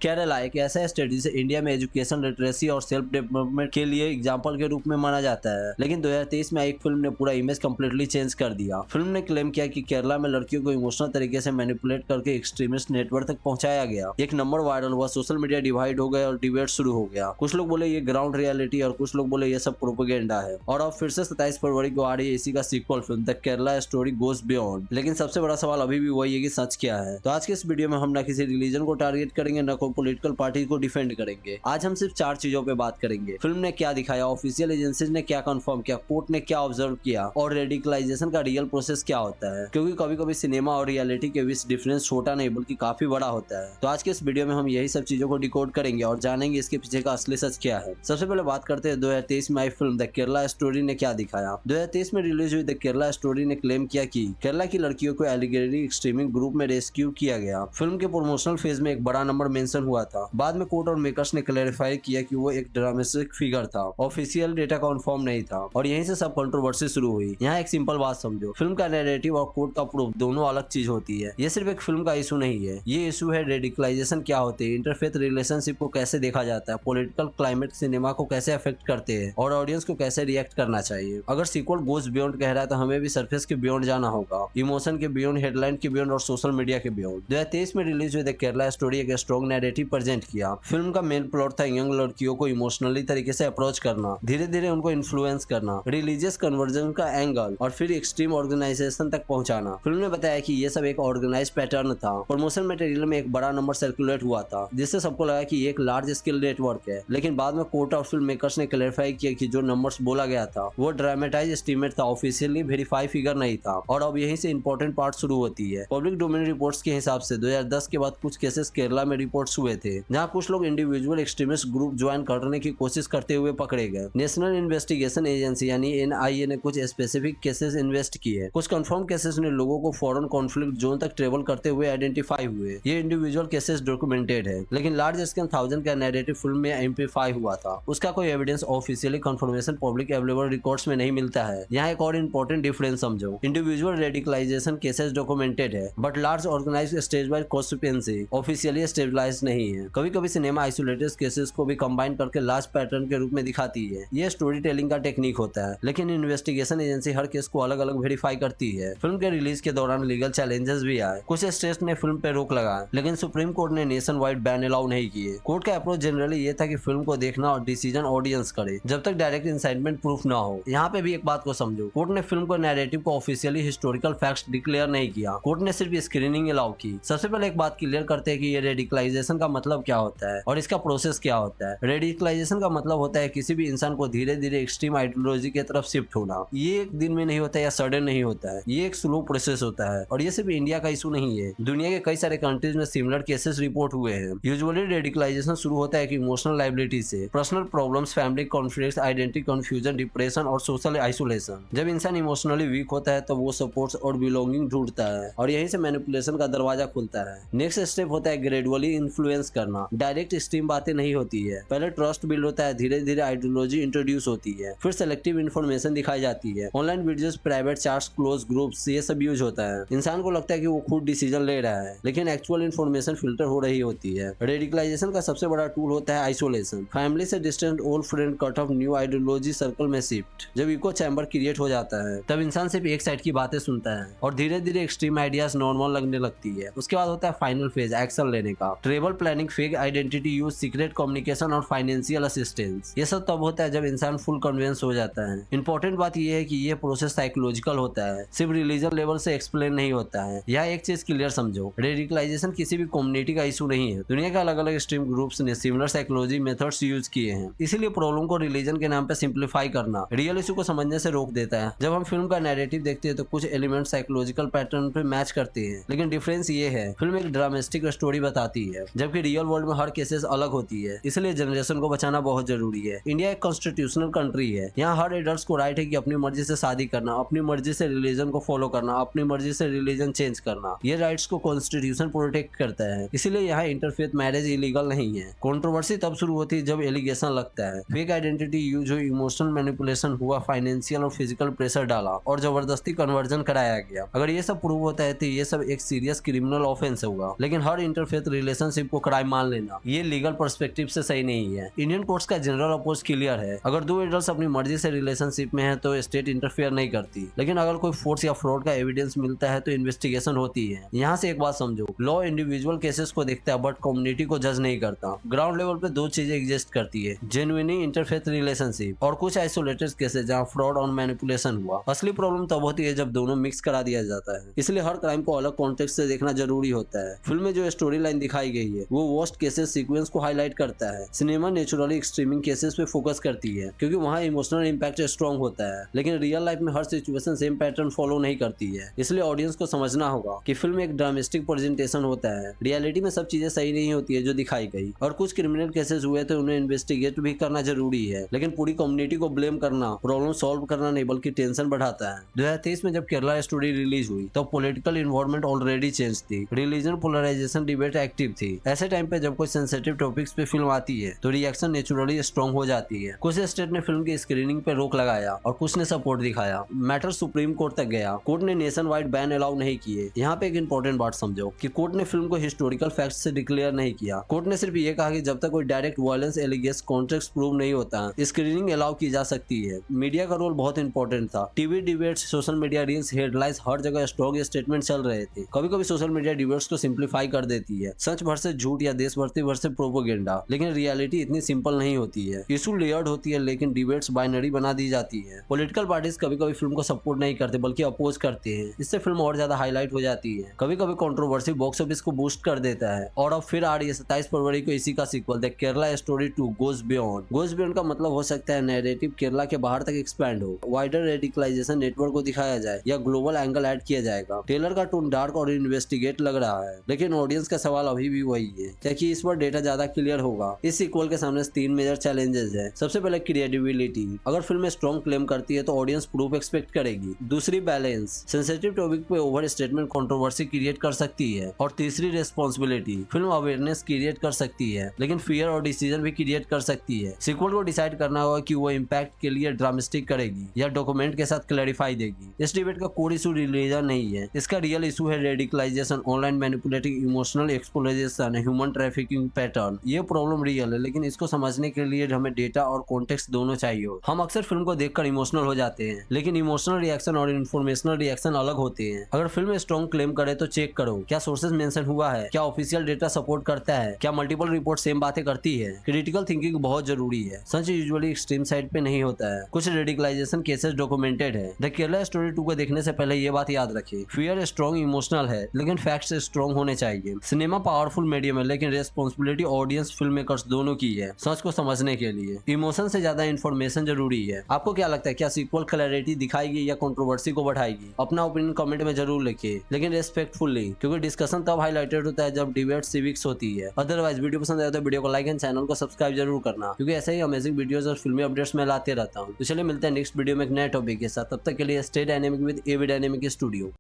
केरला एक ऐसा स्टेट जिसे इंडिया में एजुकेशन लिटरेसी और सेल्फ डेवलपमेंट के लिए एग्जाम्पल के रूप में माना जाता है, लेकिन 2023 में एक फिल्म ने पूरा इमेज कम्प्लीटली चेंज कर दिया। फिल्म ने क्लेम किया कि केरला में लड़कियों को इमोशनल तरीके से मैनिपुलेट करके एक्सट्रीमिस्ट नेटवर्क तक पहुंचाया गया। एक नंबर वायरल हुआ, सोशल मीडिया डिवाइड हो गया और डिबेट शुरू हो गया। कुछ लोग बोले ये ग्राउंड रियलिटी और कुछ लोग बोले ये सब प्रोपेगेंडा है। और अब फिर से 27 फरवरी को आ रही है इसी का sequel film the Kerala story goes beyond. लेकिन सबसे बड़ा सवाल अभी भी वही है कि सच क्या है। तो आज के इस वीडियो में हम ना किसी रिलीजन को टारगेट करेंगे, न कोई पॉलिटिकल पार्टी को डिफेंड करेंगे। आज हम सिर्फ 4 चीजों पे बात करेंगे। फिल्म ने क्या दिखाया, ऑफिशियल एजेंसीज ने क्या कंफर्म किया, कोर्ट ने क्या ऑब्जर्व किया और रेडिकलाइजेशन का रियल प्रोसेस क्या होता है। क्योंकि कभी कभी सिनेमा और रियलिटी के बीच डिफरेंस छोटा नहीं बल्कि काफी बड़ा होता है। तो आज के इस वीडियो में हम यही सब चीजों को डिकोड करेंगे और जानेंगे इसके पीछे का असली सच क्या है। सबसे पहले बात करते हैं 2023 में आई फिल्म द केरला स्टोरी ने क्या दिखाया। 2023 में रिलीज हुई द केरला स्टोरी ने क्लेम किया कि केरला की लड़कियों को एलिगेटरी एक्सट्रीमिंग ग्रुप में रेस्क्यू किया गया। फिल्म के प्रमोशनल फेज में एक बड़ा नंबर मेंशन हुआ था। बाद में कोर्ट और मेकर्स ने क्लैरिफाई किया कि वो एक ड्रामेटिक फिगर था, ऑफिशियल डेटा कंफर्म नहीं था और यहीं से सब कंट्रोवर्सी शुरू हुई। यहाँ एक सिंपल बात समझो, फिल्म का नैरेटिव और कोर्ट का प्रूफ दोनों अलग चीज होती है। ये सिर्फ एक फिल्म का इशू नहीं है, ये इशू है रेडिकलाइजेशन क्या होते हैं, इंटरफेथ रिलेशनशिप को कैसे देखा जाता है, पॉलिटिकल क्लाइमेट सिनेमा को कैसे अफेक्ट करते हैं और ऑडियंस को कैसे रिएक्ट करना चाहिए। अगर सीक्वल गोज बियॉन्ड कह रहा है तो हमें भी सरफेस के बियॉन्ड जाना होगा, इमोशन के बियॉन्ड, हेडलाइन के बियॉन्ड और सोशल मीडिया के बियॉन्ड। 2023 में रिलीज हुई द केरला स्टोरी एक स्ट्रॉन्ग नैरेटिव प्रेजेंट किया। फिल्म का मेन प्लॉट था यंग लड़कियों को इमोशनली तरीके से अप्रोच करना, धीरे धीरे उनको इन्फ्लुएंस करना, रिलीजियस कन्वर्जन का एंगल और फिर एक्सट्रीम ऑर्गेनाइजेशन तक पहुंचाना। फिल्म ने बताया कि ये सब एक ऑर्गेनाइज पैटर्न था। प्रमोशन मटेरियल में एक बड़ा नंबर सर्कुलेट हुआ था जिससे सबको लगा कि ये एक लार्ज स्केल नेटवर्क है, लेकिन बाद में कोर्ट और फिल्म मेकर्स ने क्लैरिफाई किया कि जो नंबर्स बोला गया था वो ड्रामेटाइज एस्टीमेट था, ऑफिशियली वेरीफाई फिगर नहीं था। और अब यहीं से इंपॉर्टेंट पार्ट शुरू होती है। पब्लिक डोमेन रिपोर्ट्स के हिसाब से 2010 के बाद कुछ केसेस केरला में रिपोर्ट्स हुए थे जहां कुछ लोग इंडिविजुअल एक्सट्रीमिस्ट ग्रुप ज्वाइन करने की कोशिश करते हुए पकड़े गए। नेशनल इन्वेस्टिगेशन एजेंसी यानी एनआईए ने कुछ स्पेसिफिक केसेस इन्वेस्ट किए। कुछ कंफर्म केसेस ने लोगों को फॉरेन कॉन्फ्लिक्ट जोन तक ट्रेवल करते हुए आइडेंटिफाई हुए। ये इंडिविजुअल केसेस डॉक्यूमेंटेड है, लेकिन लार्ज स्केल 1000 का नैरेटिव फिल्म में एम्प्लीफाई हुआ था। उसका कोई evidence officially confirmation public available records में नहीं मिलता है। यहाँ एक और इंपॉर्टेंट डिफरेंस समझो, इंडिविजुअल रेडिकलाइजेशन केसेस डॉक्यूमेंटेड है but large organized stage wise conspiracy officially stabilized नहीं है। कभी कभी सिनेमा आइसोलेटेड केसेस को भी कंबाइन करके लार्ज पैटर्न के रूप में दिखाती है। ये स्टोरी टेलिंग का टेक्निक होता है, लेकिन इन्वेस्टिगेशन एजेंसी हर केस को अलग अलग वेरीफाई करती है। फिल्म के रिलीज के दौरान लीगल चैलेंजेस भी आए। कुछ स्टेट्स ने फिल्म पे रोक लगाया, लेकिन सुप्रीम कोर्ट ने नेशन वाइड बैन अलाउ नहीं किए। कोर्ट का अप्रोच जनरली ये था कि फिल्म को देखना और डिसीजन ऑडियंस करे जब तक डायरेक्ट इंसाइटमेंट प्रूफ ना हो। यहाँ पे भी एक बात को समझो, कोर्ट ने फिल्म को नैरेटिव को ऑफिशियली हिस्टोरिकल फैक्ट्स डिक्लेयर नहीं किया। कोर्ट ने सिर्फ स्क्रीनिंग अलाउ की। सबसे पहले एक बात क्लियर करते हैं कि ये रेडिकलाइजेशन का मतलब क्या होता है और इसका प्रोसेस क्या होता है। रेडिकलाइजेशन का मतलब होता है किसी भी इंसान को धीरे धीरे एक्सट्रीम आइडियोलॉजी की तरफ शिफ्ट होना। ये एक दिन में नहीं होता या सडन नहीं होता है, ये एक स्लो प्रोसेस होता है। और ये सिर्फ इंडिया का इशू नहीं है, दुनिया के कई सारे कंट्रीज में सिमिलर केसेस रिपोर्ट हुए हैं। यूजुअली रेडिकलाइजेशन शुरू होता है कि इमोशनल लाइबिलिटी से, personal problems, family conflicts, identity confusion, depression और सोशल आइसोलेशन। जब इंसान इमोशनली वीक होता है तो वो सपोर्ट्स और बिलोंगिंग ढूंढता है और यहीं से मैनिपुलेशन का दरवाजा खुलता है। नेक्स्ट स्टेप होता है ग्रेजुअली इन्फ्लुएंस करना। डायरेक्ट एक्सट्रीम बातें नहीं होती है, पहले ट्रस्ट बिल्ड होता है, धीरे धीरे आइडियोलॉजी इंट्रोड्यूस होती है, फिर सेलेक्टिव इन्फॉर्मेशन दिखाई जाती है। Online videos, private chats, close groups, ये सब यूज होता है। इंसान को लगता है कि वो खुद डिसीजन ले रहा है, लेकिन एक्चुअल इन्फॉर्मेशन फिल्टर हो रही होती है। रेडिकलाइजेशन का सबसे बड़ा टूल होता है आइसोलेशन। फैमिली से distant, old friend cut off, new ideology circle में शिफ्ट। जब इको चैम्बर क्रिएट हो जाता है तब इंसान सिर्फ एक साइड की बातें सुनता है और धीरे धीरे एक्सट्रीम आइडियाज नॉर्मल लगने लगती है। उसके बाद होता है फाइनल फेज, एक्शन लेने का। Travel planning, fake identity use, secret communication और फाइनेंशियल असिस्टेंस। ये सब तब होता है जब इंसान फुल कन्विंस हो जाता है। इंपॉर्टेंट बात यह है कि ये प्रोसेस साइकोलॉजिकल होता है, सिर्फ रिलीजन लेवल से एक्सप्लेन नहीं होता है। यह एक चीज क्लियर समझो, रेडिकलाइजेशन किसी भी कम्युनिटी का इशू नहीं है। दुनिया के अलग अलग एक्सट्रीम ग्रुप्स ने सिमिलर साइकोलॉजी मेथड्स यूज किए हैं। इसीलिए प्रॉब्लम को रिलीजन के नाम पे सिंप्लीफाई करना रियल इशू को समझने से रोक देता है। जब हम फिल्म का नैरेटिव देखते हैं तो कुछ एलिमेंट साइकोलॉजिकल पैटर्न पे मैच करते हैं, लेकिन डिफरेंस ये है, फिल्म एक ड्रामेटिक स्टोरी बताती है जबकि रियल वर्ल्ड में हर केसेस अलग होती है। इसलिए जनरेशन को बचाना बहुत जरूरी है। इंडिया एक कॉन्स्टिट्यूशनल कंट्री है, यहाँ हर एडल्ट को राइट है कि अपनी मर्जी से शादी करना, अपनी मर्जी से रिलीजन को फॉलो करना, अपनी मर्जी से रिलीजन चेंज करना। ये राइट्स को कॉन्स्टिट्यूशन प्रोटेक्ट करता है। इसीलिए यहाँ इंटरफेथ मैरिज इलीगल नहीं है। कंट्रोवर्सी तब शुरू होती है जब एलिगेशन लगता है, फेक आइडेंटिटी यूज हुई, इमोशनल मैनिपुलेशन हुआ, फाइनेंशियल और फिजिकल प्रेशर डाला और जबरदस्ती कन्वर्जन कराया गया। अगर ये सब प्रूव होता है तो ये सब एक सीरियस क्रिमिनल ऑफेंस होगा। लेकिन हर इंटरफेथ रिलेशनशिप रिलेशनशिप को क्राइम मान लेना ये लीगल पर्सपेक्टिव से सही नहीं है। इंडियन कोर्ट्स का जनरल अप्रोच क्लियर है, अगर दो एडल्ट्स अपनी मर्जी से रिलेशनशिप में है तो स्टेट इंटरफेयर नहीं करती, लेकिन अगर कोई फोर्स या फ्रॉड का एविडेंस मिलता है तो इन्वेस्टिगेशन होती है। यहाँ से एक बात समझो, लॉ इंडिविजुअल केसेस को देखता है बट कम्युनिटी को जज नहीं करता। ग्राउंड लेवल पे दो चीजें एग्जिस्ट करती है, जेन्युइनली इंटरफेथ रिलेशनशिप और कुछ आइसोलेटेड केसेस जहाँ फ्रॉड और मैनिपुलेशन हुआ। असली प्रॉब्लम तब होती है जब दोनों मिक्स करा दिया जाता है, इसलिए हर क्राइम को अलग कॉन्टेक्स्ट से देखना जरूरी होता है। फिल्म में जो स्टोरी लाइन दिखाई गई है वो वर्स्ट केसेस सीक्वेंस को हाईलाइट करता है। सिनेमा नेचुरली एक्सट्रीमिंग केसेस पे फोकस करती है क्योंकि वहाँ इमोशनल इंपैक्ट स्ट्रॉन्ग होता है, लेकिन रियल लाइफ में हर सिचुएशन सेम पैटर्न फॉलो नहीं करती है। इसलिए ऑडियंस को समझना होगा कि फिल्म एक ड्रामेटिक प्रेजेंटेशन होता है। रियलिटी में सब चीजें सही नहीं होती है जो दिखाई गई, और कुछ क्रिमिनल केसेस हुए तो उन्हें इन्वेस्टिगेट भी करना जरूरी है, लेकिन पूरी कम्युनिटी को ब्लेम करना प्रॉब्लम सॉल्व करना नहीं बल्कि टेंशन बढ़ाता है। 2023 में जब केरला स्टोरी रिलीज हुई तो पॉलिटिकल इन्वायरमेंट ऑलरेडी चेंज थी, रिलीजन पोलराइजेशन डिबेट एक्टिव थी। ऐसे टाइम पे जब कोई सेंसिटिव टॉपिक्स पे फिल्म आती है तो रिएक्शन नेचुरली स्ट्रॉन्ग हो जाती है। कुछ स्टेट ने फिल्म की स्क्रीनिंग पे रोक लगाया और कुछ ने सपोर्ट दिखाया। मैटर सुप्रीम कोर्ट तक गया, कोर्ट ने नेशन वाइड बैन अलाउ नहीं किए। यहाँ पे एक इंपॉर्टेंट बात समझो कि कोर्ट ने फिल्म को हिस्टोरिकल फैक्ट्स से डिक्लेयर नहीं किया। कोर्ट ने सिर्फ ये कहा कि जब तक कोई direct violence allegation context prove नहीं होता स्क्रीनिंग अलाउ की जा सकती है। मीडिया का रोल बहुत इंपॉर्टेंट था। TV debates, social media reels, headlines, हर जगह स्ट्रॉन्ग स्टेटमेंट चल रहे थे। कभी कभी सोशल मीडिया डिबेट्स को सिंप्लीफाई कर देती है, सच भर से झूठ या देशभक्ति भर से प्रोपोगेंडा, लेकिन रियलिटी इतनी सिंपल नहीं होती है। इशू लेयर्ड होती है लेकिन डिबेट्स बाइनरी बना दी जाती है। पॉलिटिकल पार्टीज कभी कभी फिल्म को सपोर्ट नहीं करते बल्कि अपोज करते हैं, इससे फिल्म और ज्यादा हाईलाइट हो जाती है। कभी कभी कंट्रोवर्सी बॉक्स ऑफिस को बूस्ट कर देता है। और अब फिर आ रही है 27 फरवरी को इसी का sequel the Kerala story 2 goes beyond. Goes beyond का मतलब हो सकता है नैरेटिव केरला के बाहर तक एक्सपैंड हो, वाइडर रेडिकलाइजेशन नेटवर्क को दिखाया जाए या ग्लोबल एंगल ऐड किया जाएगा। ट्रेलर का टोन डार्क और इन्वेस्टिगेट लग रहा है, लेकिन ऑडियंस का सवाल अभी भी वही है, क्या कि इस पर डेटा ज्यादा क्लियर होगा। इस सीक्वल के सामने 3 मेजर चैलेंजेस है। सबसे पहले क्रिएटिविटी, अगर फिल्म स्ट्रॉन्ग क्लेम करती है तो ऑडियंस प्रूफ एक्सपेक्ट करेगी। दूसरी बैलेंस, सेंसिटिव टॉपिक पे ओवर स्टेटमेंट कंट्रोवर्सी क्रिएट कर सकती है। और तीसरी रिस्पॉन्सिबिलिटी, फिल्म अवेयरनेस क्रिएट कर सकती है लेकिन फियर और डिसीजन भी क्रिएट कर सकती है। सीक्वल को डिसाइड करना होगा कि वो इम्पैक्ट के लिए ड्रामेटिक करेगी या डॉक्यूमेंट के साथ क्लैरिफाई देगी। इस डिबेट का कोर इशू रिलीजन नहीं है, इसका रियल इशू है radicalization, online manipulating, emotional exploitation, human trafficking pattern. ये प्रॉब्लम रियल है, लेकिन इसको समझने के लिए हमें डेटा और कॉन्टेक्स्ट दोनों चाहिए। हम अक्सर फिल्म को देखकर इमोशनल हो जाते हैं, लेकिन इमोशनल रिएक्शन और इन्फॉर्मेशनल रिएक्शन अलग होते हैं। अगर फिल्म स्ट्रॉन्ग क्लेम करे तो चेक करो क्या सोर्सेज मेंशन हुआ है, क्या ऑफिशियल डेटा सपोर्ट करता है, क्या मल्टीपल रिपोर्ट सेम बातें करती है। क्रिटिकल थिंकिंग बहुत जरूरी है, सच यूजुअली एक्सट्रीम साइड पे नहीं होता है। कुछ रेडिकलाइजेशन केसेस डॉक्यूमेंटेड है। द केरला स्टोरी 2 को देखने से पहले ये बात याद रखिए, फियर स्ट्रॉन्ग इमोशनल है लेकिन फैक्ट्स स्ट्रॉन्ग होने चाहिए। सिनेमा पावरफुल मीडियम है लेकिन रेस्पॉन्सिबिलिटी ऑडियंस फिल्म मेकर्स दोनों की है सच को समझने के लिए। इमोशन से ज्यादा इन्फॉर्मेशन जरूरी है। आपको क्या लगता है, क्या सीक्वल क्लैरिटी दिखाएगी या कंट्रोवर्सी को बढ़ाएगी? अपना ओपिनियन कमेंट में जरूर लिखिए, लेकिन रेस्पेक्टफुली, क्योंकि डिस्कशन तब हाईलाइटेड होता है जब डिबेट सिविक्स होती है। अदरवाइज वीडियो पसंद आए तो वीडियो को लाइक एंड चैनल को सब्सक्राइब जरूर करना, क्योंकि ऐसे ही अमेजिंग वीडियोस और फिल्मी अपडेट्स मैं लाते रहता हूँ। तो चलिए मिलते हैं नेक्स्ट वीडियो में एक नए टॉपिक के साथ। तब तक के लिए stay dynamic with AV dynamic studio.